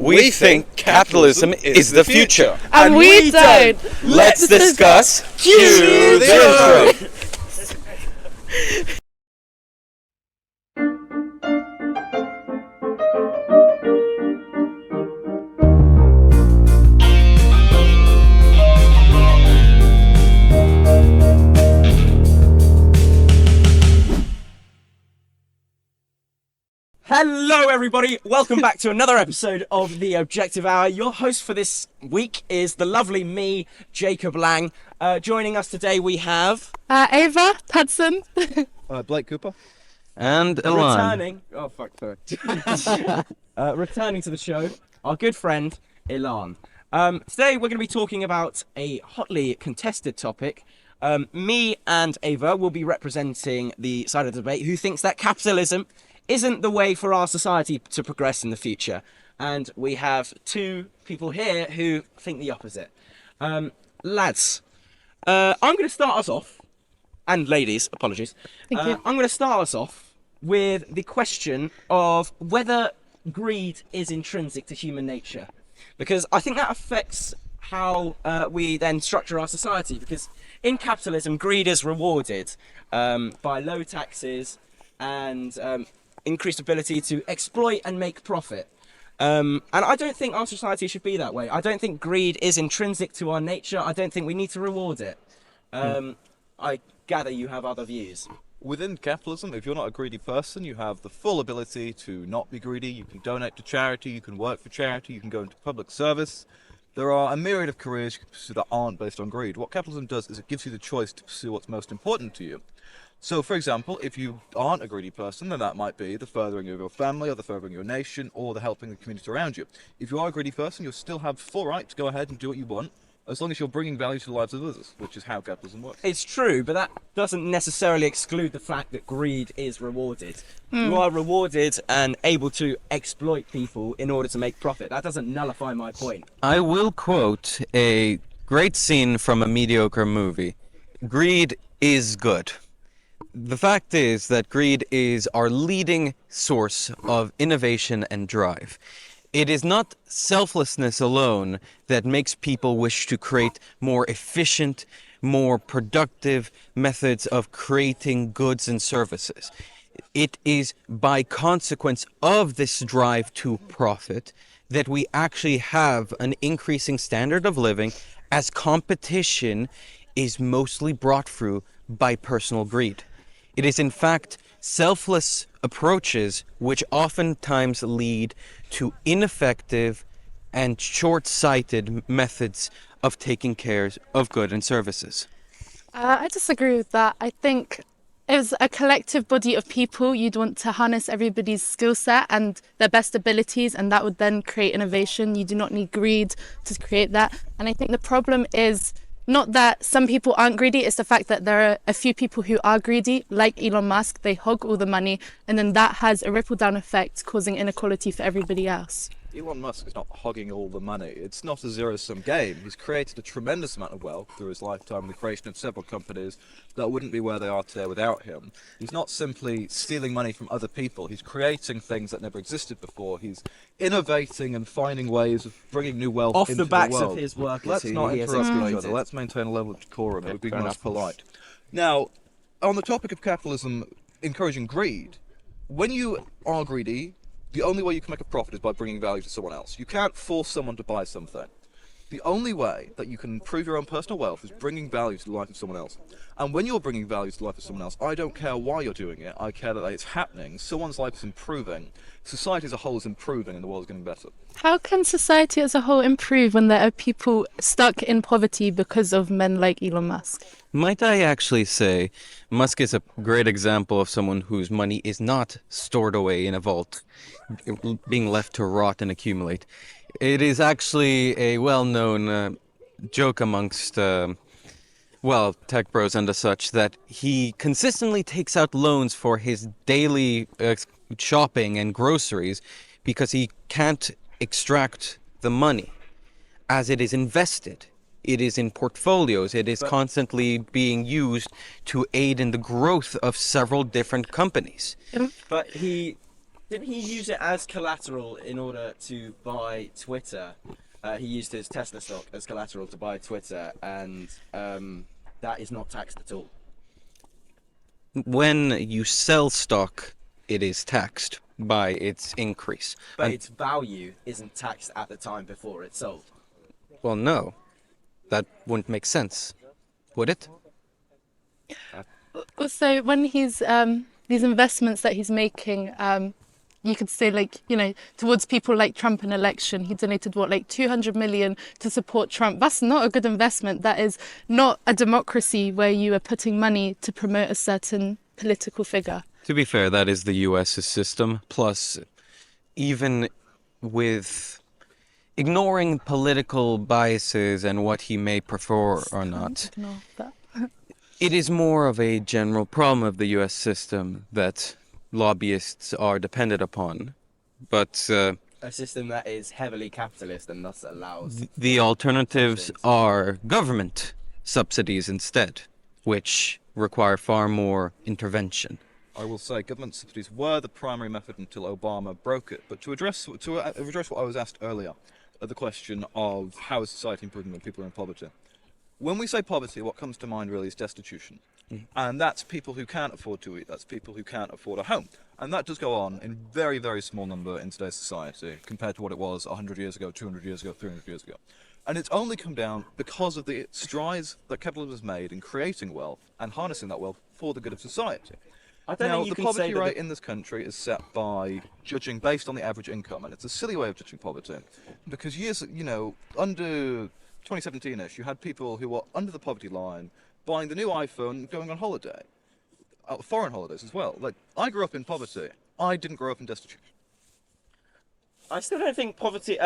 We think capitalism is the future. And we don't. Let's discuss. Cue the intro. Hello everybody, welcome back to another episode of The Objective Hour. Your host for this week is the lovely me, Jacob Lang. Joining us today we have... Ava Hudson. Blake Cooper. And Elon. Returning... Oh, fuck, sorry. Returning to the show, our good friend, Elon. Today we're going to be talking about a hotly contested topic. Me and Ava will be representing the side of the debate who thinks that capitalism isn't the way for our society to progress in the future. And we have two people here who think the opposite. Lads, I'm going to start us off, and ladies, apologies. Thank you. I'm going to start us off with the question of whether greed is intrinsic to human nature. Because I think that affects how we then structure our society. Because in capitalism, greed is rewarded by low taxes and increased ability to exploit and make profit. And I don't think our society should be that way. I don't think greed is intrinsic to our nature. I don't think we need to reward it. I gather you have other views. Within capitalism, if you're not a greedy person, you have the full ability to not be greedy. You can donate to charity, you can work for charity, you can go into public service. There are a myriad of careers you can pursue that aren't based on greed. What capitalism does is it gives you the choice to pursue what's most important to you. So, for example, if you aren't a greedy person, then that might be the furthering of your family, or the furthering of your nation, or the helping the community around you. If you are a greedy person, you'll still have full right to go ahead and do what you want, as long as you're bringing value to the lives of others, which is how capitalism works. It's true, but that doesn't necessarily exclude the fact that greed is rewarded. You are rewarded and able to exploit people in order to make profit. That doesn't nullify my point. I will quote a great scene from a mediocre movie. Greed is good. The fact is that greed is our leading source of innovation and drive. It is not selflessness alone that makes people wish to create more efficient, more productive methods of creating goods and services. It is by consequence of this drive to profit that we actually have an increasing standard of living, as competition is mostly brought through by personal greed. It is in fact selfless approaches which oftentimes lead to ineffective and short-sighted methods of taking care of goods and services. I disagree with that. I think as a collective body of people, you'd want to harness everybody's skill set and their best abilities, and that would then create innovation. You do not need greed to create that. And I think the problem is not that some people aren't greedy, it's the fact that there are a few people who are greedy, like Elon Musk. They hog all the money, and then that has a ripple down effect, causing inequality for everybody else. Elon Musk is not hogging all the money. It's not a zero-sum game. He's created a tremendous amount of wealth through his lifetime, the creation of several companies that wouldn't be where they are today without him. He's not simply stealing money from other people. He's creating things that never existed before. He's innovating and finding ways of bringing new wealth Off into the backs world. of his workers. Let's not he has interrupt each exploited. other. Let's maintain a level of decorum. It would be fair most enough. polite. Now, on the topic of capitalism encouraging greed, when you are greedy, the only way you can make a profit is by bringing value to someone else. You can't force someone to buy something. The only way that you can improve your own personal wealth is bringing value to the life of someone else. And when you're bringing value to the life of someone else, I don't care why you're doing it. I care that it's happening. Someone's life is improving. Society as a whole is improving and the world's getting better. How can society as a whole improve when there are people stuck in poverty because of men like Elon Musk? Might I actually say, Musk is a great example of someone whose money is not stored away in a vault, being left to rot and accumulate. It is actually a well-known joke amongst, tech bros and such, that he consistently takes out loans for his daily shopping and groceries because he can't extract the money as it is invested. It is in portfolios. It is constantly being used to aid in the growth of several different companies. But he Didn't he use it as collateral in order to buy Twitter? He used his Tesla stock as collateral to buy Twitter, and that is not taxed at all. When you sell stock, it is taxed by its increase. But And- its value isn't taxed at the time before it's sold. well, no, that wouldn't make sense, would it? Also, when he's these investments that he's making, you could say, like, you know, towards people like Trump in election, he donated what, like 200 million to support Trump. That's not a good investment. That is not a democracy where you are putting money to promote a certain political figure. To be fair, that is the US's system. Plus, even with ignoring political biases and what he may prefer or not, Ignore that. it is more of a general problem of the US system that lobbyists are dependent upon. But A system that is heavily capitalist and thus allows. the alternatives are government subsidies instead, which require far more intervention. I will say government subsidies were the primary method until Obama broke it. But to address what I was asked earlier, the question of how is society improving when people are in poverty. When we say poverty, what comes to mind really is destitution. And that's people who can't afford to eat, that's people who can't afford a home. And that does go on in very, very small number in today's society compared to what it was 100 years ago, 200 years ago, 300 years ago. And it's only come down because of the strides that capitalism has made in creating wealth and harnessing that wealth for the good of society. I don't Now, think you the can poverty say that rate in this country is set by judging based on the average income, and it's a silly way of judging poverty. Because under 2017-ish, you had people who were under the poverty line buying the new iPhone, going on holiday, foreign holidays as well. Like, I grew up in poverty. I didn't grow up in destitution. I still don't think poverty,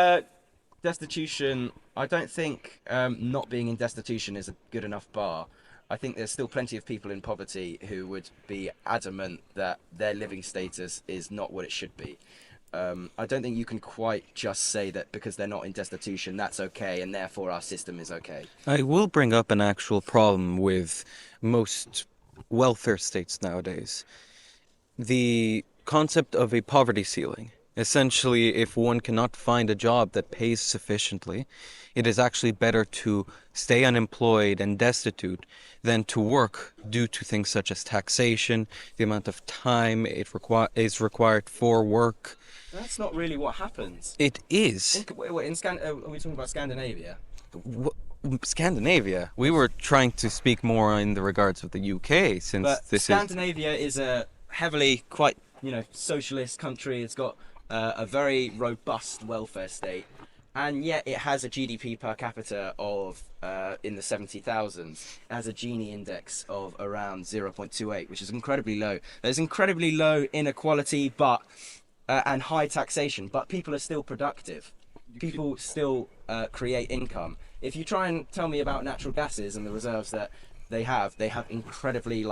destitution. I don't think not being in destitution is a good enough bar. I think there's still plenty of people in poverty who would be adamant that their living status is not what it should be. I don't think you can quite just say that because they're not in destitution, that's okay, and therefore our system is okay. I will bring up an actual problem with most welfare states nowadays. The concept of a poverty ceiling. Essentially, if one cannot find a job that pays sufficiently, it is actually better to stay unemployed and destitute than to work due to things such as taxation, the amount of time is required for work. That's not really what happens. It is. Are we talking about Scandinavia? Scandinavia. We were trying to speak more in the regards of the UK, since But this Scandinavia is a heavily quite, socialist country. It's got a very robust welfare state, and yet it has a GDP per capita of in the 70,000s. It has a Gini index of around 0.28, which is incredibly low. There's incredibly low inequality, but and high taxation, but people are still productive. People still create income. If you try and tell me about natural gases and the reserves that they have incredibly,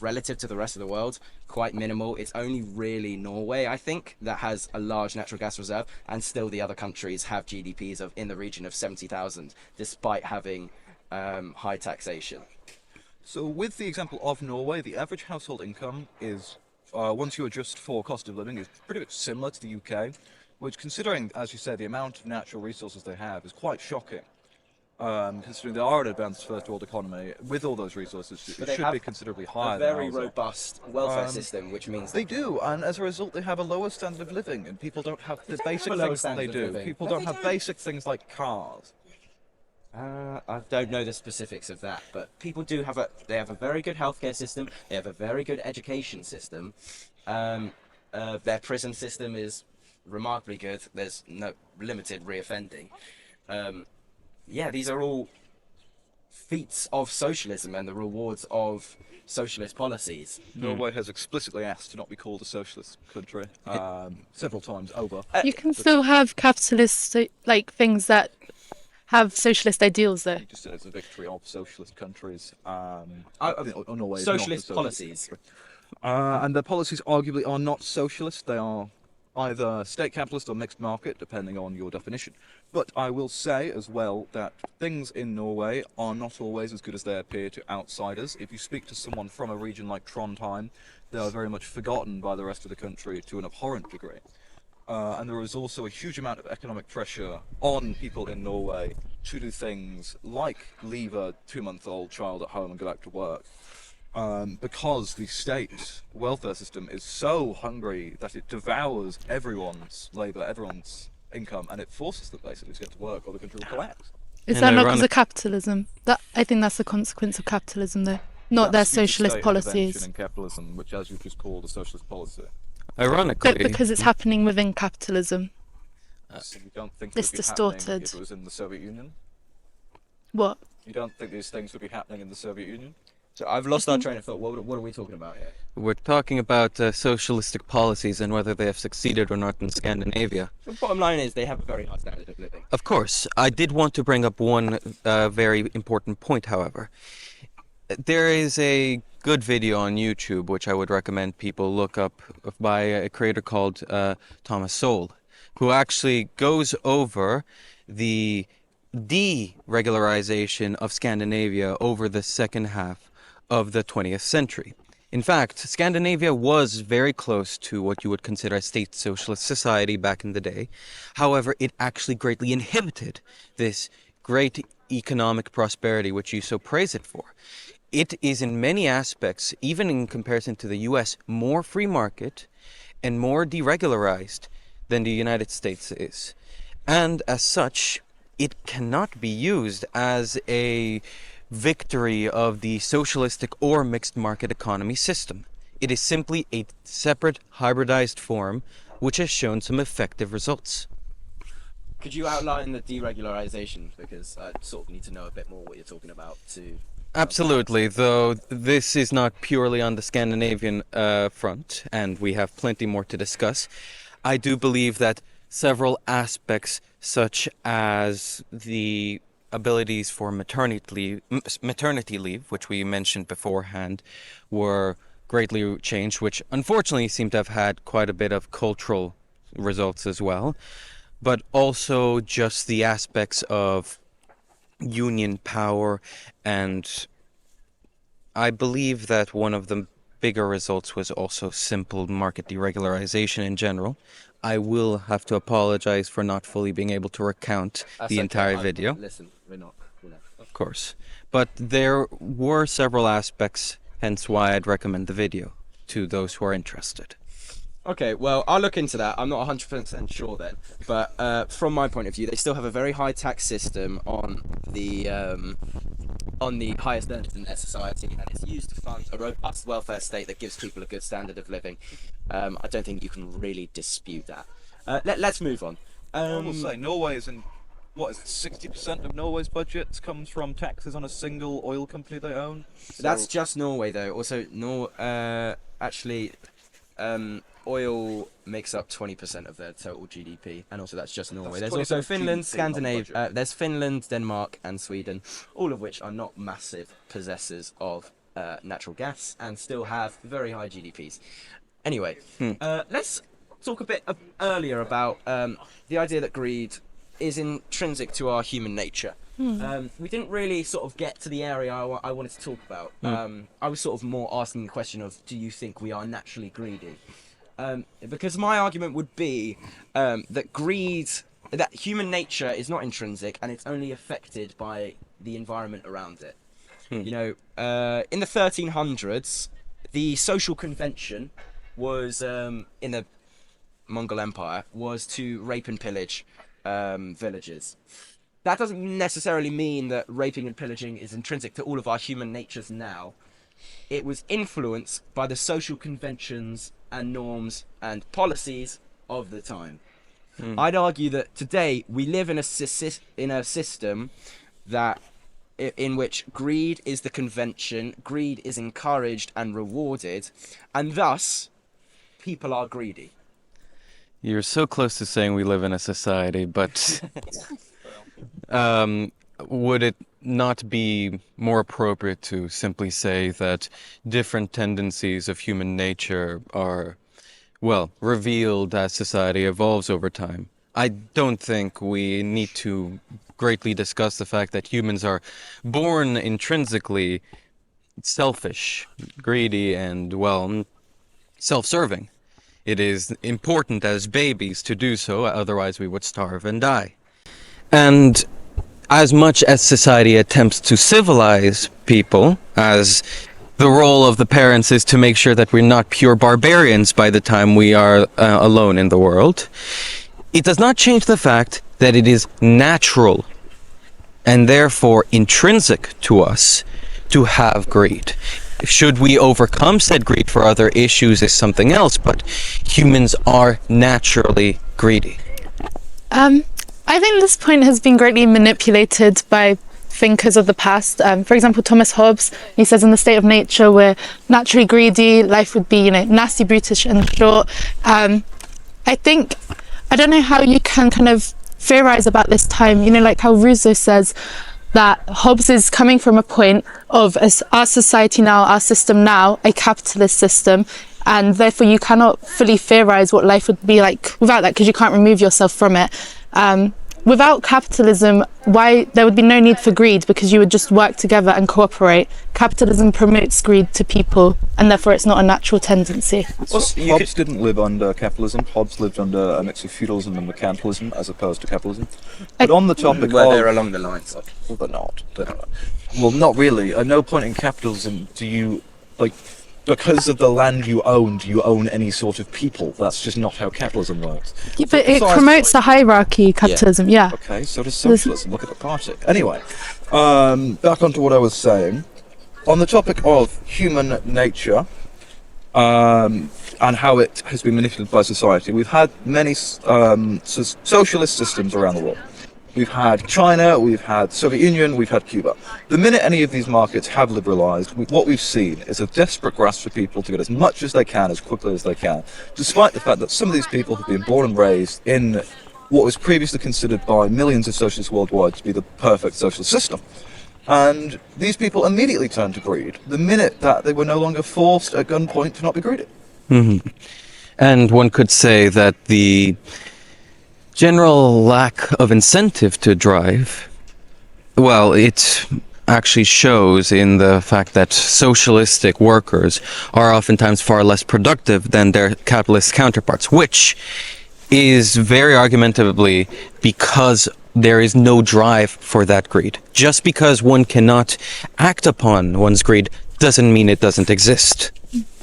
relative to the rest of the world, quite minimal. It's only really Norway, I think, that has a large natural gas reserve, and still the other countries have GDPs of in the region of 70,000, despite having high taxation. So with the example of Norway, the average household income is, once you adjust for cost of living, is pretty much similar to the UK, which, considering, as you say, the amount of natural resources they have, is quite shocking. Considering they are an advanced first world economy, with all those resources, it should be considerably higher. A very than ours. robust welfare system, which means They do, and as a result, they have a lower standard of living, and people don't have the basic have a lower things that they standard of do. living. People No, don't they have don't. basic things like cars. I don't know the specifics of that, but people do have a very good healthcare system. They have a very good education system. Their prison system is remarkably good. There's no limited reoffending. These are all feats of socialism and the rewards of socialist policies. Norway has explicitly asked to not be called a socialist country several times over. You can still have capitalist things that have socialist ideals, though. Just said it's a victory of socialist countries. Socialist Norway is not a socialist policies. country. And their policies arguably are not socialist. They are either state capitalist or mixed market, depending on your definition. But I will say as well that things in Norway are not always as good as they appear to outsiders. If you speak to someone from a region like Trondheim, they are very much forgotten by the rest of the country to an abhorrent degree. And there is also a huge amount of economic pressure on people in Norway to do things like leave a 2-month-old child at home and go back to work. Because the state welfare system is so hungry that it devours everyone's labour, everyone's income, and it forces them basically to get to work or the country will collapse. Is And that not because ironic- of capitalism? That I think that's the consequence of capitalism, though, not their That's due to socialist state intervention policies. in capitalism, which, as you just called, a socialist policy. Ironically, But because it's happening within capitalism. So you don't think It's it would be happening distorted. if it was in the Soviet Union? What? You don't think these things would be happening in the Soviet Union? So I've lost our train of thought. What are we talking about here? we're talking about socialistic policies and whether they have succeeded or not in Scandinavia. The bottom line is they have a very high standard of living. Of course, I did want to bring up one very important point, however. There is a good video on YouTube, which I would recommend people look up, by a creator called Thomas Sowell, who actually goes over the deregularization of Scandinavia over the second half of the 20th century. In fact, Scandinavia was very close to what you would consider a state socialist society back in the day. However, it actually greatly inhibited this great economic prosperity which you so praise it for. It is in many aspects, even in comparison to the US, more free market and more deregularized than the United States is. And as such, it cannot be used as a victory of the socialistic or mixed market economy system. It is simply a separate hybridized form which has shown some effective results. Could you outline the deregularization? Because I sort of need to know a bit more what you're talking about to... Absolutely, though this is not purely on the Scandinavian front, and we have plenty more to discuss. I do believe that several aspects, such as the abilities for maternity leave, which we mentioned beforehand, were greatly changed, which unfortunately seem to have had quite a bit of cultural results as well, but also just the aspects of union power, and I believe that one of the bigger results was also simple market deregularization in general. I will have to apologize for not fully being able to recount That's the okay, entire I- video, Listen, we're not... You know. of course, but there were several aspects, hence why I'd recommend the video to those who are interested. Okay, well, I'll look into that. I'm not 100% sure then. But from my point of view, they still have a very high tax system on the highest earners in their society, and it's used to fund a robust welfare state that gives people a good standard of living. I don't think you can really dispute that. Let's move on. I will say, Norway is in, what is it, 60% of Norway's budget comes from taxes on a single oil company they own? That's So- just Norway, though. Also, oil makes up 20% of their total GDP, and also that's just Norway. That's There's also 20% Finland, GDP, not Scandinavia. budget. There's Finland, Denmark, and Sweden, all of which are not massive possessors of natural gas and still have very high GDPs. Anyway, let's talk a bit earlier about the idea that greed is intrinsic to our human nature. We didn't really sort of get to the area I wanted to talk about. I was sort of more asking the question of, do you think we are naturally greedy? Because my argument would be that human nature is not intrinsic and it's only affected by the environment around it. You know, in the 1300s, the social convention was, in the Mongol Empire, was to rape and pillage villages. That doesn't necessarily mean that raping and pillaging is intrinsic to all of our human natures now. It was influenced by the social conventions and norms and policies of the time. I'd argue that today we live in a system that in which greed is the convention, greed is encouraged and rewarded, and thus people are greedy. You're so close to saying we live in a society, but would it not be more appropriate to simply say that different tendencies of human nature are, well, revealed as society evolves over time? I don't think we need to greatly discuss the fact that humans are born intrinsically selfish, greedy, and, well, self-serving. It is important as babies to do so, otherwise we would starve and die. And as much as society attempts to civilize people, as the role of the parents is to make sure that we're not pure barbarians by the time we are alone in the world, it does not change the fact that it is natural and therefore intrinsic to us to have greed. Should we overcome said greed for other issues is something else, but humans are naturally greedy. I think this point has been greatly manipulated by thinkers of the past. For example, Thomas Hobbes, he says in The State of Nature, we're naturally greedy, life would be, nasty, brutish and short. I don't know how you can kind of theorize about this time, like how Rousseau says that Hobbes is coming from a point of our society now, our system now, a capitalist system, and therefore you cannot fully theorize what life would be like without that, because you can't remove yourself from it. Without capitalism, there would be no need for greed, because you would just work together and cooperate. Capitalism promotes greed to people, and therefore it's not a natural tendency. Hobbes didn't live under capitalism. Hobbes lived under a mix of feudalism and mercantilism, as opposed to capitalism. But on the topic they're along the lines of... Well, they're not. Well, not really. At no point in capitalism do you, because of the land you own, do you own any sort of people. That's just not how capitalism works. Yeah, but it promotes a hierarchy, capitalism, yeah. Okay, so does socialism. Look at the party. Anyway, back onto what I was saying. On the topic of human nature, and how it has been manipulated by society, we've had many socialist systems around the world. We've had China, we've had Soviet Union, we've had Cuba. The minute any of these markets have liberalized, what we've seen is a desperate grasp for people to get as much as they can, as quickly as they can, despite the fact that some of these people have been born and raised in what was previously considered by millions of socialists worldwide to be the perfect socialist system. And these people immediately turned to greed the minute that they were no longer forced at gunpoint to not be greedy. Mm-hmm. And one could say that the general lack of incentive to drive, well, it actually shows in the fact that socialistic workers are oftentimes far less productive than their capitalist counterparts, which is very argumentably because there is no drive for that greed. Just because one cannot act upon one's greed doesn't mean it doesn't exist.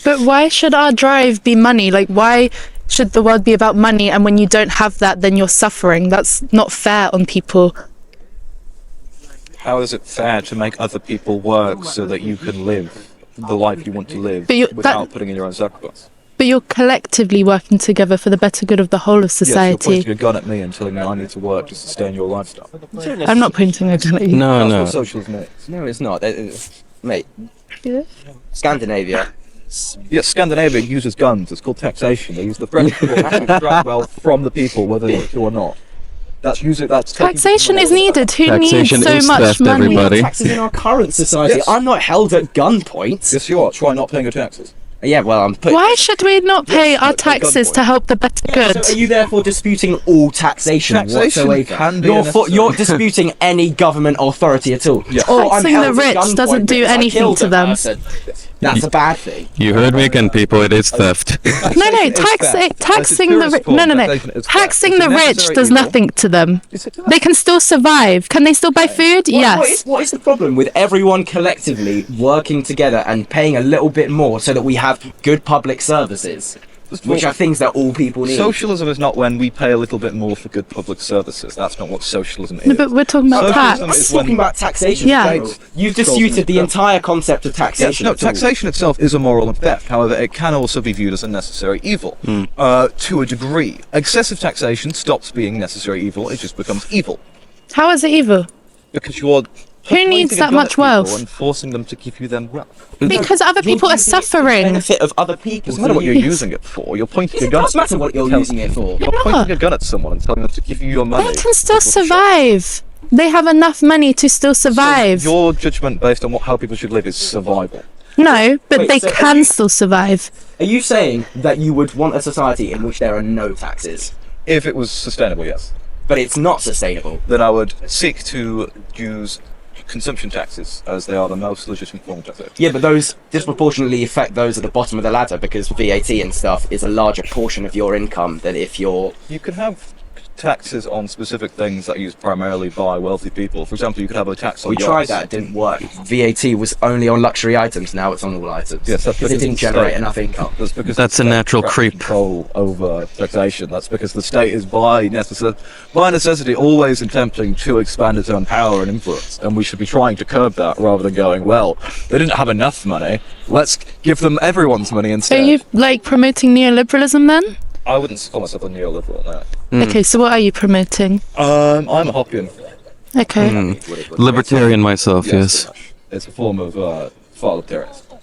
But why should our drive be money? Why should the world be about money, and when you don't have that, then you're suffering? That's not fair on people. How is it fair to make other people work so that you can live the life you want to live without putting in your own sacrifice? But you're collectively working together for the better good of the whole of society. Yes, you're pointing a gun at me and telling me I need to work to sustain your lifestyle. I'm not pointing a gun at you. No. That's what socialism is. No, it's not. Mate, Scandinavia. Yeah, Scandinavia uses guns. It's called taxation. They use the French people to extract wealth from the people, whether they want to or not. That's Taxation is needed. Who Taxation needs so much theft, money? everybody. Taxes in our current society. Yes. I'm not held at gunpoint. Yes, you are. Try not paying your taxes. Yeah, well, I'm putting... Why should we not pay Yes, our at taxes gunpoint. to help the better good? So are you therefore disputing all taxation whatsoever? Can be You're disputing any government authority at all. Yeah. Oh, I'm Taxing the held at rich gunpoint doesn't do because I anything killed to a them. person. That's a bad thing. You heard me again, people. It is theft. No, It's theft. taxing At the its rich. purest No. form, taxation is theft. Taxing It's the a rich necessary does evil. nothing to them. Yes, it does. They can still survive. Can they still buy food? Yes. What is the problem with everyone collectively working together and paying a little bit more so that we have good public services, which are things that all people need? Socialism is not when we pay a little bit more for good public services. That's not what socialism is. No, but we're talking about Socialism tax. is Talking about taxation. Yeah. though. You've disputed the entire concept of Yes, taxation. no, at all. taxation itself is immoral and theft. However, it can also be viewed as a necessary evil to a degree. Excessive taxation stops being necessary evil; it just becomes evil How is it evil? because you're Who needs pointing a that gun much at people wealth? and forcing them to give you them wealth. Because other people are suffering. Benefit of other people. Doesn't matter what you're using it for. You're pointing a It gun. does matter what you're using it for. You're pointing a gun at someone and telling them to give you your money. They can still survive. They have enough money to still survive. So your judgment based on how people should live is survival. No, but Wait, they so can still survive. Are you saying that you would want a society in which there are no taxes, If it was sustainable, yes. but it's not sustainable? Then I would seek to use consumption taxes, as they are the most legitimate form of taxation. Yeah, but those disproportionately affect those at the bottom of the ladder because VAT and stuff is a larger portion of your income than if you're... You can have taxes on specific things that are used primarily by wealthy people. For example, you could have a tax on We yachts. tried that, it didn't work. VAT was only on luxury items, now it's on all items. Yes, that's because it because didn't the generate state- enough income. That's because That's the a state natural has creep. Control over taxation. That's because the state is by necessity always attempting to expand its own power and influence, and we should be trying to curb that rather than going, well, they didn't have enough money, let's give them everyone's money Are instead. you like promoting neoliberalism then? I wouldn't call myself a neoliberal now. Okay, so what are you promoting? I'm a Hoppian. Okay. Libertarian myself, yes. pretty much. It's a form of totalitarianism.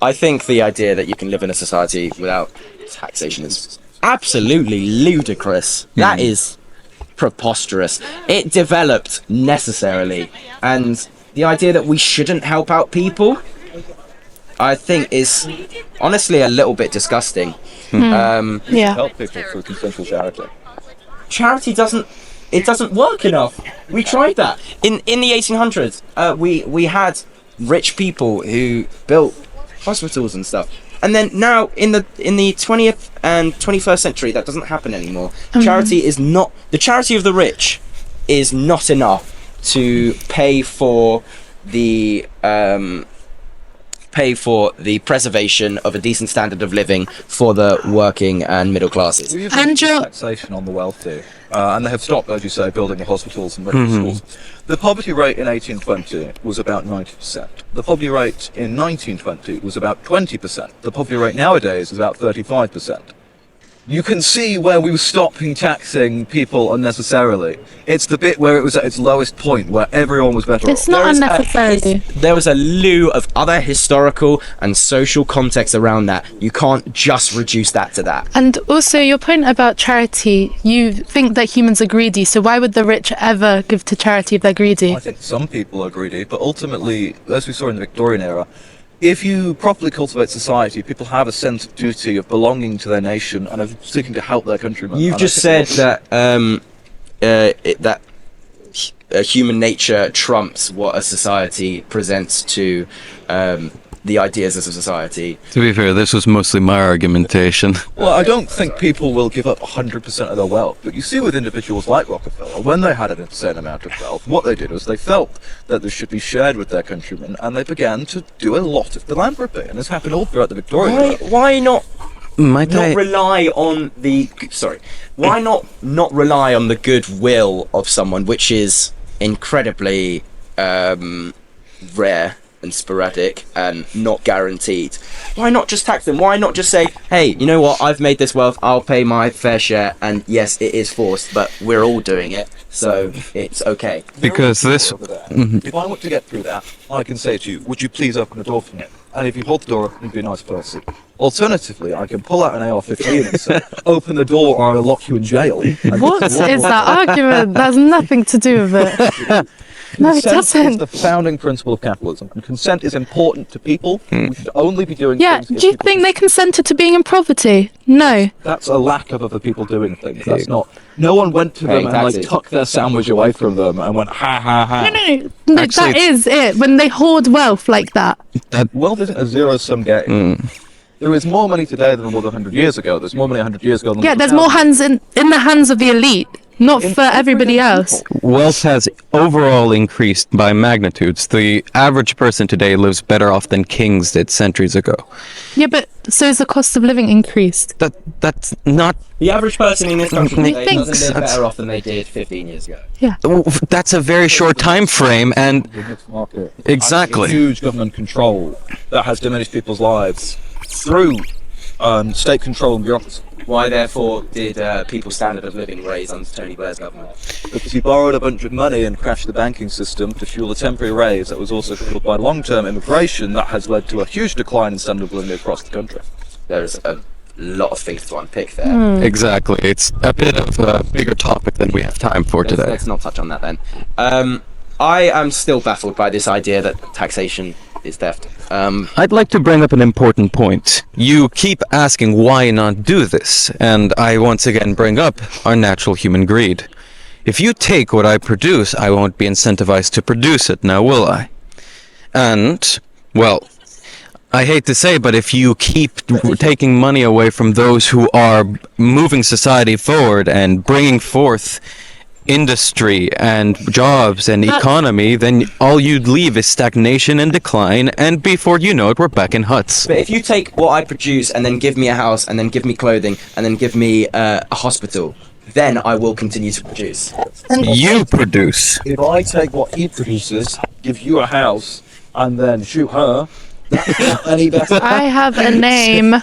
I think the idea that you can live in a society without taxation is absolutely ludicrous. That is preposterous. It developed necessarily, and the idea that we shouldn't help out people, I think, is honestly a little bit disgusting. Yeah. Help people through consensual charity. Charity doesn't work enough. We tried that in the 1800s. We had rich people who built hospitals and stuff, and then now in the 20th and 21st century that doesn't happen anymore. Charity is not, the charity of the rich is not enough to pay for the preservation of a decent standard of living for the working and middle classes. We use Andrew- taxation on the wealthy, and they have stopped, as you say, building the hospitals and medical schools. The poverty rate in 1820 was about 90%. The poverty rate in 1920 was about 20%. The poverty rate nowadays is about 35%. You can see where we were stopping taxing people unnecessarily. It's the bit where it was at its lowest point, where everyone was better It's off. not There is unnecessarily. There was a lieu of other historical and social context around that. You can't just reduce that to that. And also your point about charity, you think that humans are greedy, so why would the rich ever give to charity if they're greedy? I think some people are greedy, but ultimately, as we saw in the Victorian era, if you properly cultivate society, people have a sense of duty of belonging to their nation and of seeking to help their countrymen. You've And just I said think that human nature trumps what a society presents to the ideas of a society. To be fair, this was mostly my argumentation. Well, I don't think people will give up 100% of their wealth, but you see with individuals like Rockefeller, when they had an insane amount of wealth, what they did was they felt that this should be shared with their countrymen, and they began to do a lot of philanthropy, and this happened all throughout the Victorian era. Why not Might I? rely on the why not rely on the goodwill of someone, which is incredibly rare and sporadic and not guaranteed? Why not just tax them? Why not just say, hey, you know what, I've made this wealth, I'll pay my fair share, and yes, it is forced, but we're all doing it, so it's okay. Because this. Over there. If I want to get through that, I can say to you, would you please open the door for me? And if you hold the door, you'd be a nice person. Alternatively, I can pull out an AR-15 and say, open the door or I'll lock you in jail. And What is that argument? That's nothing to do with it. No, it Consent is doesn't. the founding principle of capitalism, and consent is important to people. We should only be doing Yeah, things if do you people think they consent. consented to being in poverty? No. That's a lack of other people doing things. That's not. No one went to Paying them and taxes. tucked their sandwich away from them and went ha ha ha. No, Actually, that is it. When they hoard wealth like that. Wealth isn't a zero-sum game. There is more money today than there was 100 years ago. There's more money 100 years ago than Yeah, there was there's more 1,000. hands in the hands of the elite, not for everybody else. Wealth has overall increased by magnitudes. The average person today lives better off than kings did centuries ago. Yeah, but so is the cost of living increased. That's not. The average person in this country I today think doesn't live that's- better off than they did 15 years ago. That's a very short time frame, and The mixed market. Exactly. Huge government control that has diminished people's lives through state control and bureaucracy. Why, therefore, did people's standard of living raise under Tony Blair's government? Because he borrowed a bunch of money and crashed the banking system to fuel a temporary raise that was also fueled by long-term immigration that has led to a huge decline in standard of living across the country. There's a lot of things to unpick there. exactly, it's a bit of a bigger topic than we have time for today. Let's not touch on that then. I am still baffled by this idea that taxation is theft. I'd like to bring up an important point. You keep asking why not do this, and I once again bring up our natural human greed. if you take what I produce, I won't be incentivized to produce it, now will I? And, well, I hate to say, but if you keep taking money away from those who are moving society forward and bringing forth industry and jobs and economy, then all you'd leave is stagnation and decline, and before you know it, we're back in huts. But if you take what I produce and then give me a house and then give me clothing and then give me a hospital, then I will continue to produce. You produce. If I take what he produces, give you a house, and then shoot her, that's not any better. I have a name.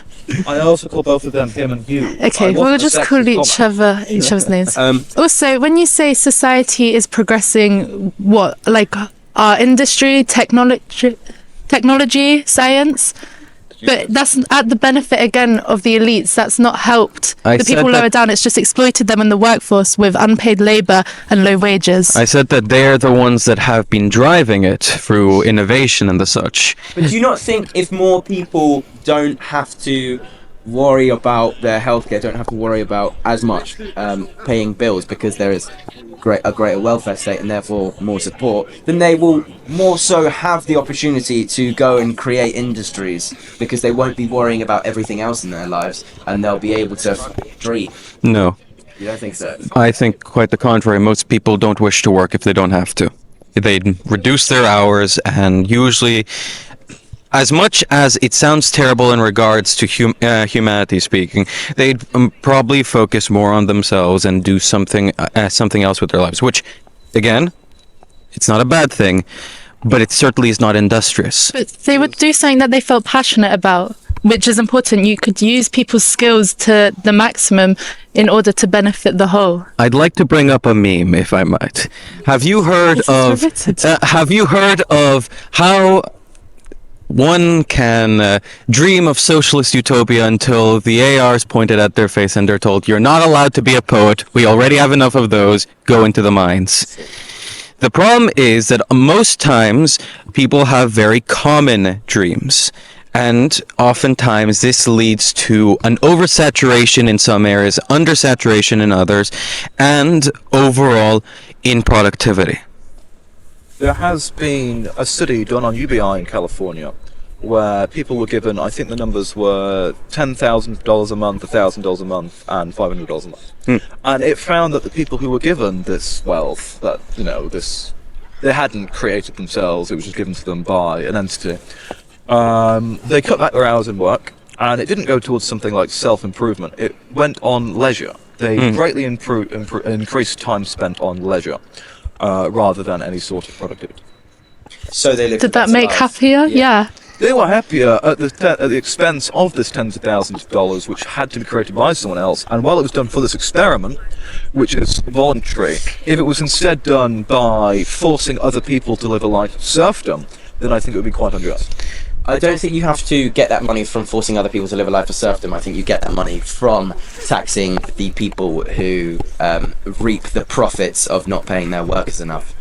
I also call both of them him and you. Okay, we'll just call each other's names. Also, when you say society is progressing, what, like our industry, technology, science? But that's at the benefit again of the elites. That's not helped the people lower down. It's just exploited them in the workforce with unpaid labor and low wages. I said that they're the ones that have been driving it through innovation and the such. But do you not think if more people don't have to worry about their healthcare, don't have to worry about as much paying bills because there is a greater welfare state and therefore more support, then they will more so have the opportunity to go and create industries because they won't be worrying about everything else in their lives and they'll be able to dream. No. You don't think so? I think quite the contrary. Most people don't wish to work if they don't have to. They'd reduce their hours, and usually, as much as it sounds terrible in regards to humanity speaking, they'd probably focus more on themselves and do something else with their lives, which, again, it's not a bad thing, but it certainly is not industrious. But they would do something that they felt passionate about, which is important. You could use people's skills to the maximum in order to benefit the whole. I'd like to bring up a meme, if I might. Have you heard of how one can dream of socialist utopia until the AR's pointed at their face and they're told, you're not allowed to be a poet, we already have enough of those, go into the mines. The problem is that most times people have very common dreams, and oftentimes this leads to an oversaturation in some areas, undersaturation in others, and overall in productivity. There has been a study done on UBI in California where people were given, I think the numbers were $10,000 a month, $1,000 a month, and $500 a month. And it found that the people who were given this wealth, that, you know, they hadn't created themselves, it was just given to them by an entity, they cut back their hours in work, and it didn't go towards something like self-improvement. It went on leisure. They greatly increased time spent on leisure. Rather than any sort of productivity. So they lived. Did that make happier? Yeah. They were happier at the expense of this tens of thousands of dollars, which had to be created by someone else. And while it was done for this experiment, which is voluntary, if it was instead done by forcing other people to live a life of serfdom, then I think it would be quite unjust. I don't think you have to get that money from forcing other people to live a life of serfdom. I think you get that money from taxing the people who reap the profits of not paying their workers enough.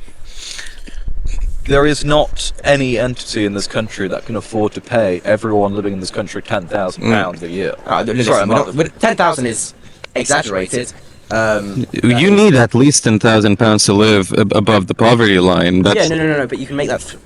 There is not any entity in this country that can afford to pay everyone living in this country £10,000 a year. Listen, 10,000 is exaggerated. You need at least £10,000 to live above the poverty line. Yeah, no. But you can make that.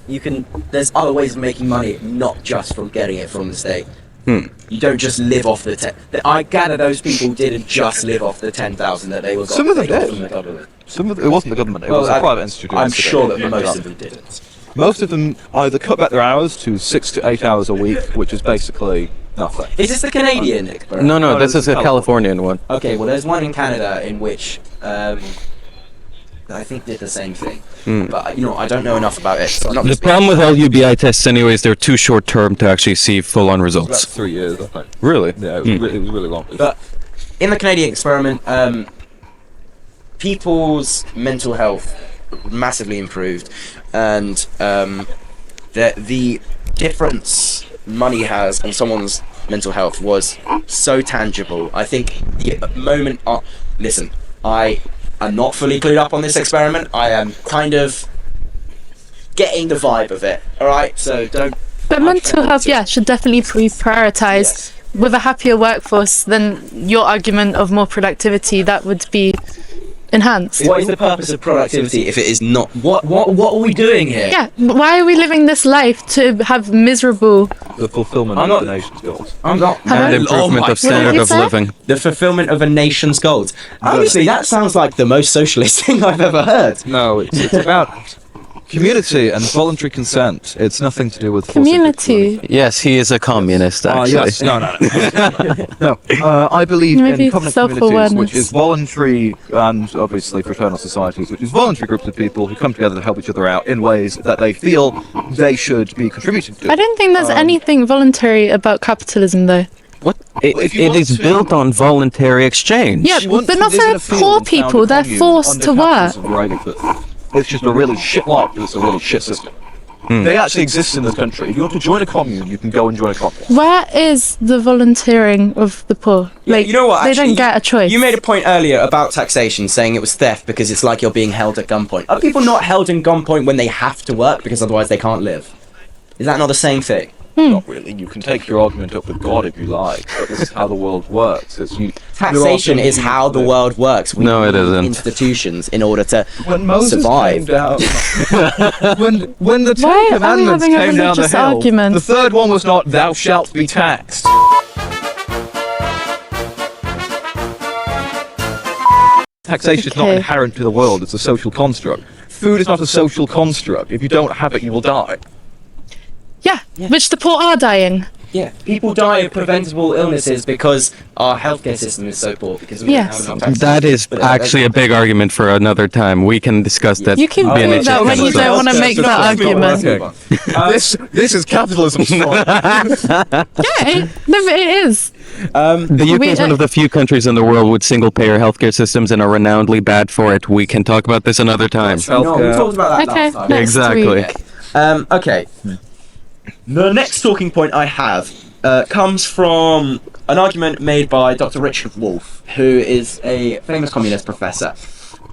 There's other ways of making money, not just from getting it from the state. You don't just live off the I gather those people didn't just live off the 10,000 that they were. Some of them did. From the government. It wasn't the government. It was a private institute. I'm sure that most of them didn't. Most of them either cut back their hours to 6 to 8 hours a week, which is basically nothing. Is this the Canadian experiment? No, this is a Californian one. Okay, well, there's one in Canada in which I think did the same thing. But, I don't know enough about it. So The problem with all UBI tests anyways, they're too short term to actually see full-on results. About 3 years, I think. Really? Yeah, it was really long. But in the Canadian experiment, people's mental health massively improved, and the difference money has on someone's mental health was so tangible. I think the moment listen, I am not fully clued up on this experiment. I am kind of getting the vibe of it, alright? So don't... But mental health, should definitely be prioritised. Yes. With a happier workforce, then your argument of more productivity, that would be enhanced. What is the purpose of productivity if it is not? What are we doing here? Yeah, why are we living this life to have miserable? The fulfillment I'm of not- the nation's goals. I'm not. And improvement of standard you of say? living. The fulfillment of a nation's goals. Honestly, that sounds like the most socialist thing I've ever heard. No, it's about community and voluntary consent. It's nothing to do with forcing people to do anything. Community. Yes, he is a communist, actually. Yes. No. I believe Maybe in covenant communities, self-awareness. which is voluntary, and obviously fraternal societies, which is voluntary groups of people who come together to help each other out in ways that they feel they should be contributing to. I don't think there's anything voluntary about capitalism, though. What? If you It want is to- built on voluntary exchange. Yeah, You want but to not live in for a field poor and found people. a They're commune forced under to work. capitalism, right? But it's just a really shit life. It's a really shit system. They actually exist in this country. If you want to join a commune, you can go and join a commune. Where is the volunteering of the poor? Like, you know what? they Actually, don't get a choice. You made a point earlier about taxation, saying it was theft because it's like you're being held at gunpoint. Are people not held in gunpoint when they have to work because otherwise they can't live? Is that not the same thing? Not really. You can take your argument up with God if you like, but this is how the world works. Taxation is how the world works. We No, it need isn't. institutions in order to When Moses survive. came down, when the Why Ten are we Commandments having a came down the religious hill, argument? the third one was not "Thou shalt be taxed." Taxation is not Okay. inherent to the world; it's a social construct. Food is not a social construct. If you don't have it, you will die. Yeah, which the poor are dying. Yeah, people die of preventable illnesses because our healthcare system is so poor because we Yes. don't have enough taxes. That is But, actually a big argument for another time. We can discuss that. You can being do a that when you chicken don't want to make that argument. This is capitalism's fault. Yeah, it is. The UK is one of the few countries in the world with single-payer healthcare systems and are renownedly bad for it. We can talk about this another time. No, we talked about that Okay, last time. next Exactly. week. Okay. The next talking point I have comes from an argument made by Dr. Richard Wolff, who is a famous communist professor.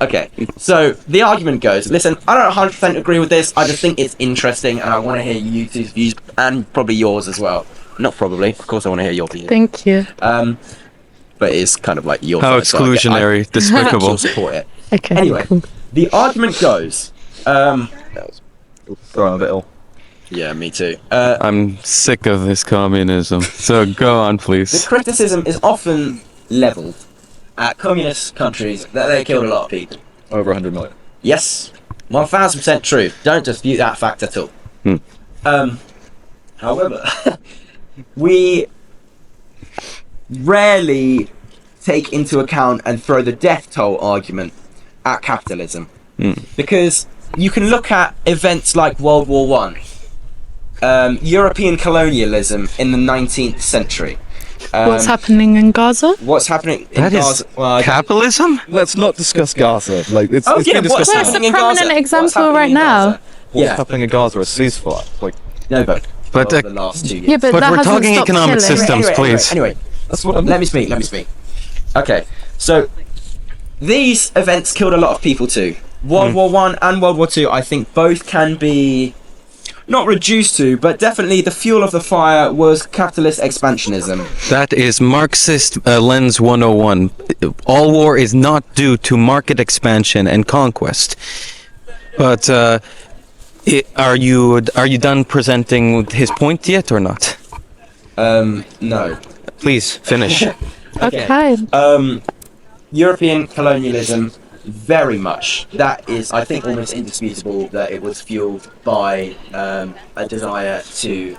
Okay, so the argument goes, listen, I don't 100% agree with this, I just think it's interesting and I want to hear you two's views and probably yours as well. Not probably, of course I want to hear your views. Thank you. But it's kind of like your How side, so I get- exclusionary, I despicable. still support it. Okay. Anyway, cool. the argument goes, Throwing a bit ill. yeah, me too. I'm sick of this communism. So go on, The please. criticism is often levelled at communist countries that they killed a lot of people. Over 100 million. Yes, 1000% true. Don't dispute that fact at all. However, we rarely take into account and throw the death toll argument at capitalism. Because you can look at events like World War One, European colonialism in the 19th century. What's happening in Gaza? What's happening in That is Gaza? Well, I don't- capitalism? Let's not discuss Gaza. Like it's Oh it's yeah, been what's discussed. What's happening the in Gaza? prominent What's example happening right in now? Gaza? What's Yeah. happening in Gaza? A ceasefire. Like No, but But, the last 2 years. Yeah, but But that we're hasn't talking stopped economic killing. systems, please. Anyway, that's what I'm. let me speak. Okay, so these events killed a lot of people too. World War One and World War Two, I think both can be not reduced to, but definitely the fuel of the fire was capitalist expansionism. that is Marxist Lens 101. All war is not due to market expansion and conquest. But are you done presenting his point yet or not? No. Please finish. Okay. European colonialism, very much. That is, I think, almost indisputable that it was fueled by a desire to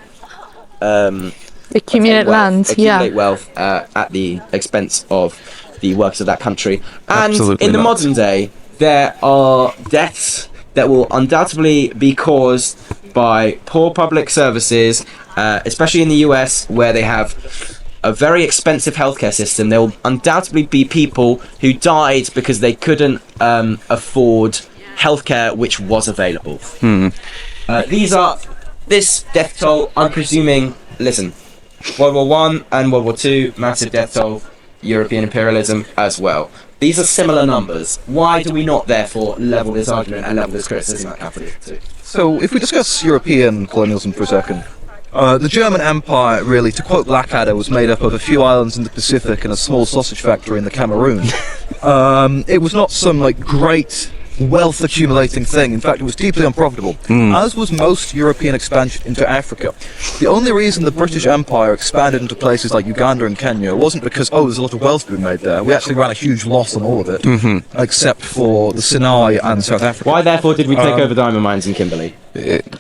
Accumulate land. accumulate wealth at the expense of the workers of that country. And Absolutely in the not. modern day, there are deaths that will undoubtedly be caused by poor public services, especially in the US, where they have a very expensive healthcare system. There will undoubtedly be people who died because they couldn't afford healthcare which was available. This death toll, I'm presuming, listen, World War One and World War Two, massive death toll, European imperialism as well. These are similar numbers. Why do we not therefore level this argument and level this criticism at capitalism too? So if we discuss European colonialism for a second, The German Empire, really, to quote Blackadder, was made up of a few islands in the Pacific and a small sausage factory in the Cameroon. It was not some great wealth accumulating thing. In fact, it was deeply unprofitable, as was most European expansion into Africa. The only reason the British Empire expanded into places like Uganda and Kenya wasn't because, there's a lot of wealth being made there. We actually ran a huge loss on all of it, except for the Sinai and South Africa. Why, therefore, did we take over diamond mines in Kimberley?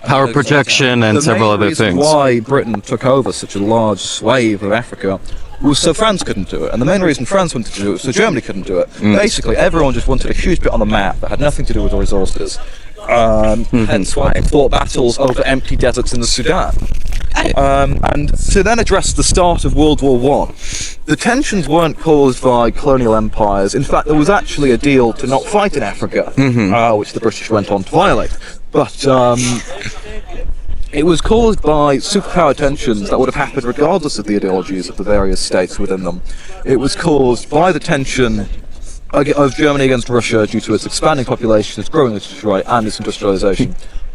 Power projection and several other things. Why Britain took over such a large swathe of Africa was so France couldn't do it, and the main reason France wanted to do it was so Germany couldn't do it. Basically, everyone just wanted a huge bit on the map that had nothing to do with the resources. Hence why they fought battles over empty deserts in the Sudan. And to then address the start of World War One, the tensions weren't caused by colonial empires. In fact, there was actually a deal to not fight in Africa, which the British went on to violate. But it was caused by superpower tensions that would have happened regardless of the ideologies of the various states within them. It was caused by the tension of Germany against Russia due to its expanding population, its growing industry, and its industrialization.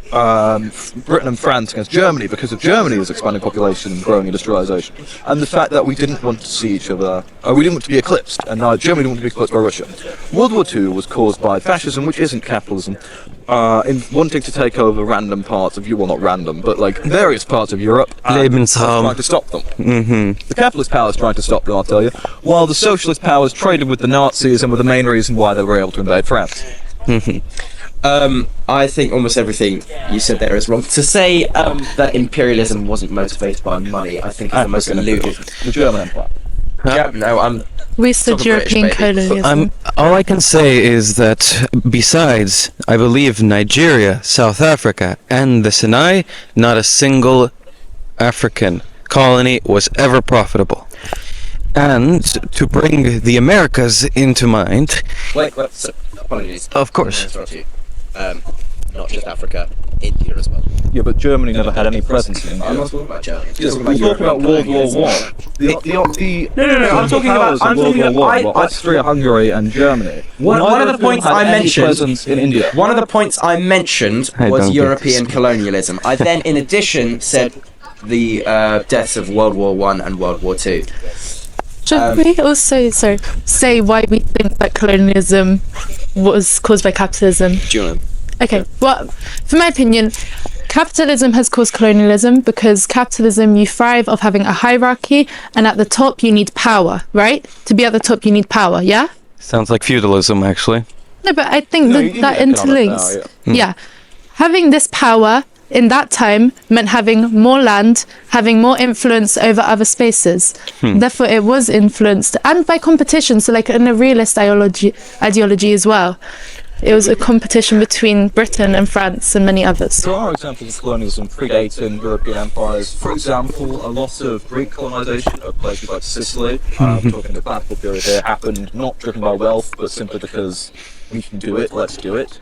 Britain and France against Germany because of Germany's expanding population and growing industrialization, and the fact that we didn't want to see each other, we didn't want to be eclipsed, and neither Germany didn't want to be eclipsed by Russia. World War II was caused by fascism, which isn't capitalism, in wanting to take over random parts of not random, but various parts of Europe, and trying to stop them. The capitalist powers trying to stop them, I'll tell you, while the socialist powers traded with the Nazis and were the main reason why they were able to invade France. I think almost everything you said there is wrong. To say that imperialism wasn't motivated by money, I think is the most deluded. The German Empire. We said European colonialism. All I can say is that besides, I believe, Nigeria, South Africa, and the Sinai, not a single African colony was ever profitable. And to bring the Americas into mind... Wait, apologies. Of course. Not just Africa, India as well. Yeah, but Germany never had any presence in India. I'm not talking about Germany. We're talking about World War One. No. I'm talking about Austria-Hungary and Germany. One of the points I mentioned. Presence in India. One of the points I mentioned was European colonialism. I then, in addition, said the deaths of World War One and World War Two. Should we also say why we think that colonialism was caused by capitalism? Okay, well, for my opinion, capitalism has caused colonialism because capitalism, you thrive off having a hierarchy, and at the top you need power, right? To be at the top you need power, yeah? Sounds like feudalism, actually. No, but I think that interlinks. Yeah. Having this power in that time meant having more land, having more influence over other spaces. Therefore, it was influenced, and by competition, so in a realist ideology as well. It was a competition between Britain and France and many others. There are examples of colonialism predating European empires. For example, a lot of Greek colonization of places like Sicily, talking the classical period here, happened not driven by wealth, but simply because we can do it, let's do it.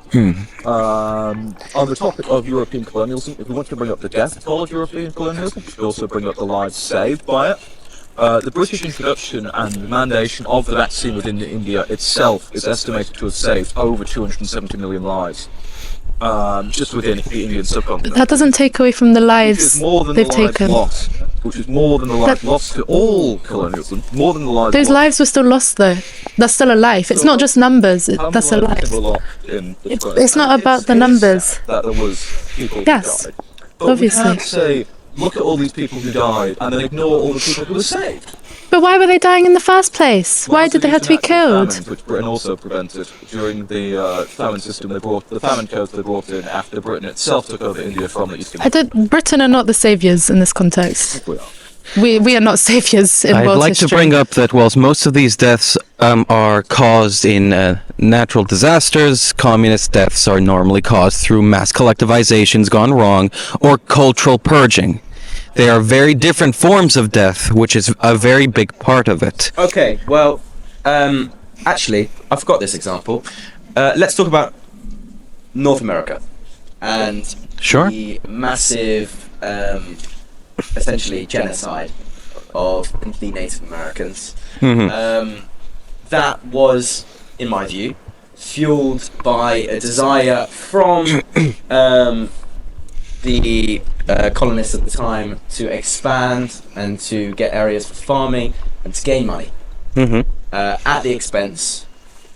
On the topic of European colonialism, if we want to bring up the death toll of European colonialism, we should also bring up the lives saved by it. The British introduction and the mandation of the vaccine within India itself is estimated to have saved over 270 million lives, just within the Indian subcontinent. That doesn't take away from the lives they've taken. Which is more than the lives lost to all colonialism, more than the lives Those lives were still lost though. That's still a life. It's not just numbers, that's a life. It's not about the numbers. That there was people Yes, who died. But obviously. we can't say, look at all these people who died, and then ignore all the people who were saved. But why were they dying in the first place? Why did they have to be killed? Famines, which Britain also prevented during the famine system the famine codes they brought in after Britain itself took over India from the Eastern. Britain are not the saviours in this context. We are. We are not saviours in I'd world like history. to bring up that whilst most of these deaths are caused in natural disasters, communist deaths are normally caused through mass collectivizations gone wrong or cultural purging. They are very different forms of death, which is a very big part of it. Okay, well, actually, I forgot this example. Let's talk about North America and the massive, essentially, genocide of the Native Americans. That was, in my view, fueled by a desire from the colonists at the time to expand and to get areas for farming and to gain money at the expense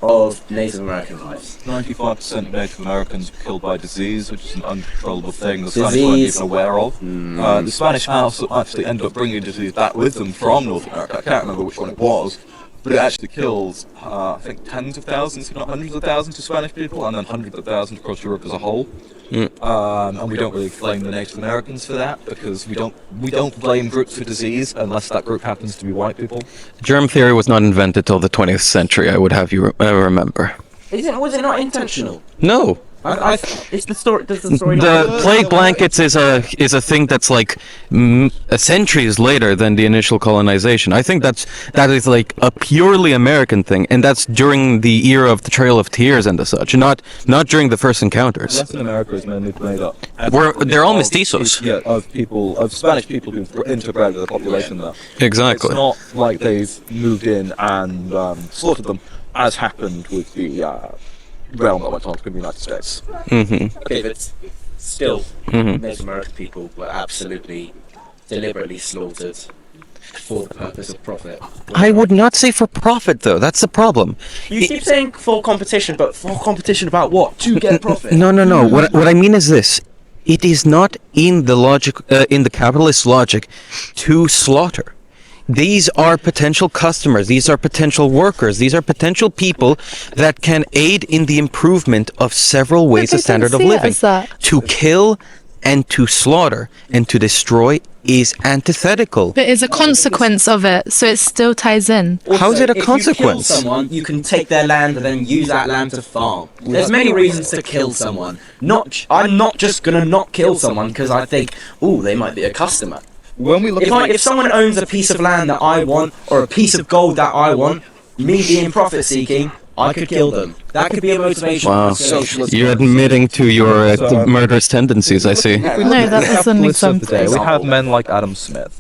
of Native American lives. 95% of Native Americans were killed by disease, which is an uncontrollable thing the Spanish weren't even aware of. The Spanish actually ended up bringing disease back with them from North America. I can't remember which one it was, but it actually killed, I think, tens of thousands, if not hundreds of thousands of Spanish people, and then hundreds of thousands across Europe as a whole. And we don't really blame the Native Americans for that, because we don't blame groups for disease unless that group happens to be white people. Germ theory was not invented till the 20th century, I would have you remember. Was it not intentional? No. It's the story. Does the story The plague blankets is a thing that's like centuries later than the initial colonization. I think that is like a purely American thing, and that's during the era of the Trail of Tears and the such, not during the first encounters. Latin America is mainly made up. They're all mestizos. Yeah, of Spanish people who've interbred with the population there. Exactly. It's not like they've moved in and slaughtered them, as happened with the realm that went on to the United States. Okay, but still, Native American people were absolutely deliberately slaughtered for the purpose of profit. I would not say for profit, though. That's the problem. You keep saying for competition, but for competition about what? To get profit? No. What I mean is this: it is not in the logic, in the capitalist logic, to slaughter. These are potential customers. These are potential workers. These are potential people that can aid in the improvement of several ways of standard of living. To kill and to slaughter and to destroy is antithetical. But it's a consequence of it, so it still ties in. How is it a If consequence? you kill someone, you can take their land and then use that land to farm. There's many reasons to kill someone. I'm not just gonna not kill someone because I think, ooh, they might be a customer. When we look If someone owns a piece of land that I want, or a piece of gold that I want, me being profit seeking, I could kill them. That could be a motivation. Wow, Socialist. you're admitting to your murderous tendencies, I see. No, that is an example. we have men like Adam Smith,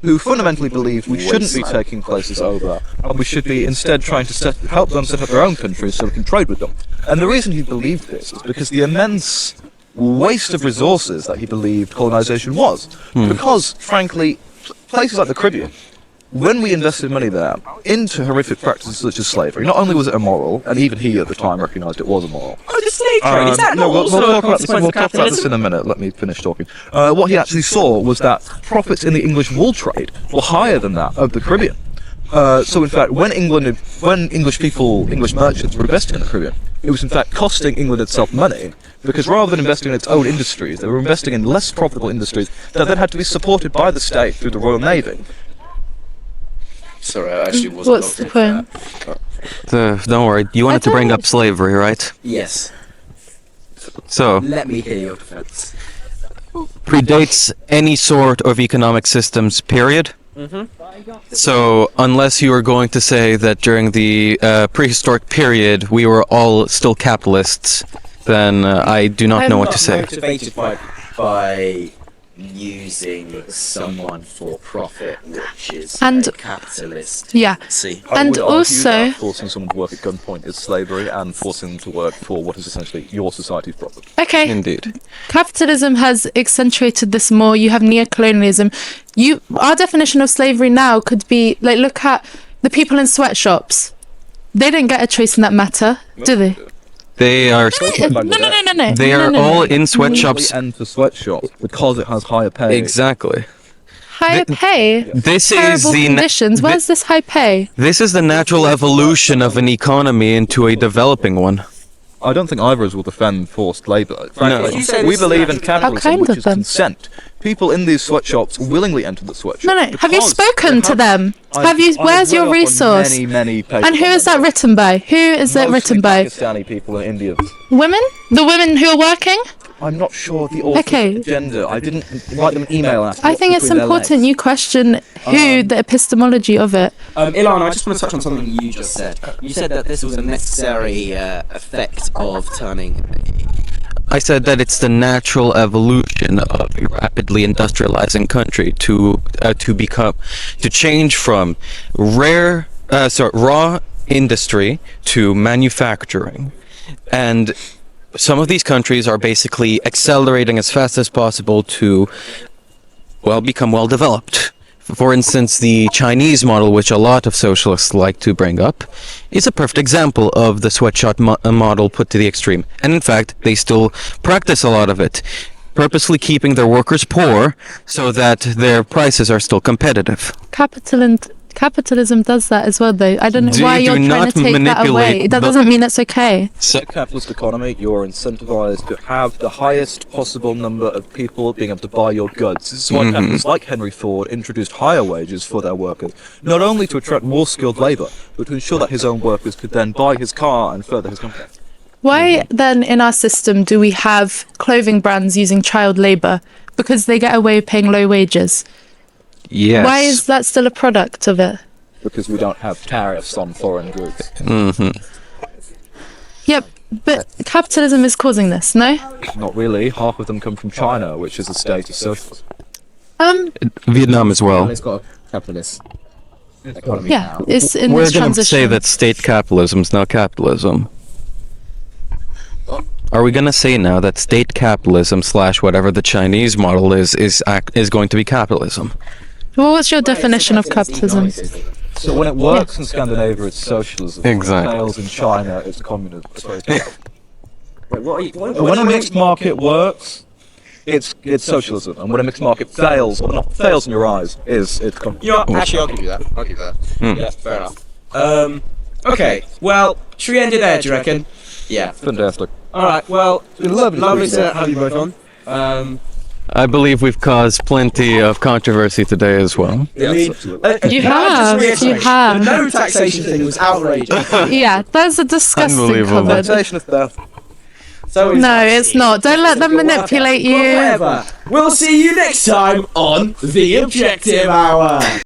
who fundamentally believe we shouldn't be taking places over, and we should be instead trying to help them set up their own countries so we can trade with them. And the reason he believed this is because the immense waste of resources that he believed colonization was. Because, frankly, places like the Caribbean, when we invested money there into horrific practices such as slavery, not only was it immoral, and even he at the time recognized it was immoral. Oh, the slave trade, is that not we'll also a talk about consequence of this in capitalism? a minute. Let me finish talking. What he actually saw was that profits in the English wool trade were higher than that of the Caribbean. So in fact, when English merchants were investing in the Caribbean, it was in fact costing England itself money, because rather than investing in its own industries, they were investing in less profitable industries that then had to be supported by the state through the Royal Navy. Sorry, I actually wasn't. What's the point? Don't worry, you wanted to bring up slavery, right? Yes. So, Let me hear your defense. predates any sort of economic systems, period. So, unless you are going to say that during the prehistoric period we were all still capitalists, then I do not know what to say. Motivated by using someone for profit, which is And- a capitalist. Yeah. See. And would argue also- that forcing someone to work at gunpoint is slavery, and forcing them to work for what is essentially your society's profit. Okay. Indeed. Capitalism has accentuated this more. You have neocolonialism. Our definition of slavery now could be like, look at the people in sweatshops. They don't get a choice in that matter, do they? They are No. they are all in sweatshops. Enter sweatshops because it has higher pay. Exactly. Higher pay. This is Terrible the conditions. Where's this high pay? this is the natural evolution of an economy into a developing one. I don't think either of us will defend forced labour. Frankly, You say we this is believe in natural. capitalism, How kind which of is them. consent. People in these sweatshops willingly enter the sweatshop. No. Have you because spoken they to them? I've Where's your read up on resource? Many papers And who on is that them. written by? Who is it Mostly written by? Pakistani people and Indians. Women? The women who are working? I'm not sure the author's Okay. gender. I didn't write them an email. asking I what's think it's between their important legs. you question the epistemology of it. Ilan, I just want to touch on something you just said. You said that this was a necessary effect of turning. I said that it's the natural evolution of a rapidly industrializing country to change from raw industry to manufacturing, and some of these countries are basically accelerating as fast as possible to, well, become well developed. For instance, the Chinese model, which a lot of socialists like to bring up, is a perfect example of the sweatshop model put to the extreme. And in fact, they still practice a lot of it, purposely keeping their workers poor so that their prices are still competitive. Capitalism does that as well, though. I don't know why Do you're trying not to take that manipulate away. That the- doesn't mean it's okay. In a capitalist economy, you're incentivized to have the highest possible number of people being able to buy your goods. This is why capitalists like Henry Ford introduced higher wages for their workers, not only to attract more skilled labor, but to ensure that his own workers could then buy his car and further his company. Why then in our system do we have clothing brands using child labor? Because they get away with paying low wages. Yes. Why is that still a product of it? Because we don't have tariffs on foreign goods. Yep, but capitalism is causing this, no? Not really. Half of them come from China, which is a state of socialism. Vietnam as well. It's got a capitalist economy Yeah, now. it's in We're this going to transition. say that state capitalism is now capitalism. Are we going to say now that state capitalism / whatever the Chinese model is going to be capitalism? Well, what's your definition of capitalism? So when it works in Scandinavia, it's socialism. Exactly. When it fails in China, it's communism. Sorry. Wait, what are you, what, When a mixed market works, it's socialism, and when a mixed market fails, or not fails in your eyes, it's communism. you know what? Actually, I'll give you that. I'll give you that. Yeah, fair enough. Okay, well, should we end it there, do you reckon? Yeah. Fantastic. Alright, well, it's been lovely to have you both on. I believe we've caused plenty of controversy today as well. I mean, You can I just have, reiterate, you have. The no taxation thing was outrageous. Yeah, that's a disgusting Unbelievable. cupboard. Taxation of theft. So No, it's not. Don't let them manipulate you. Whatever. We'll see you next time on The Objective Hour.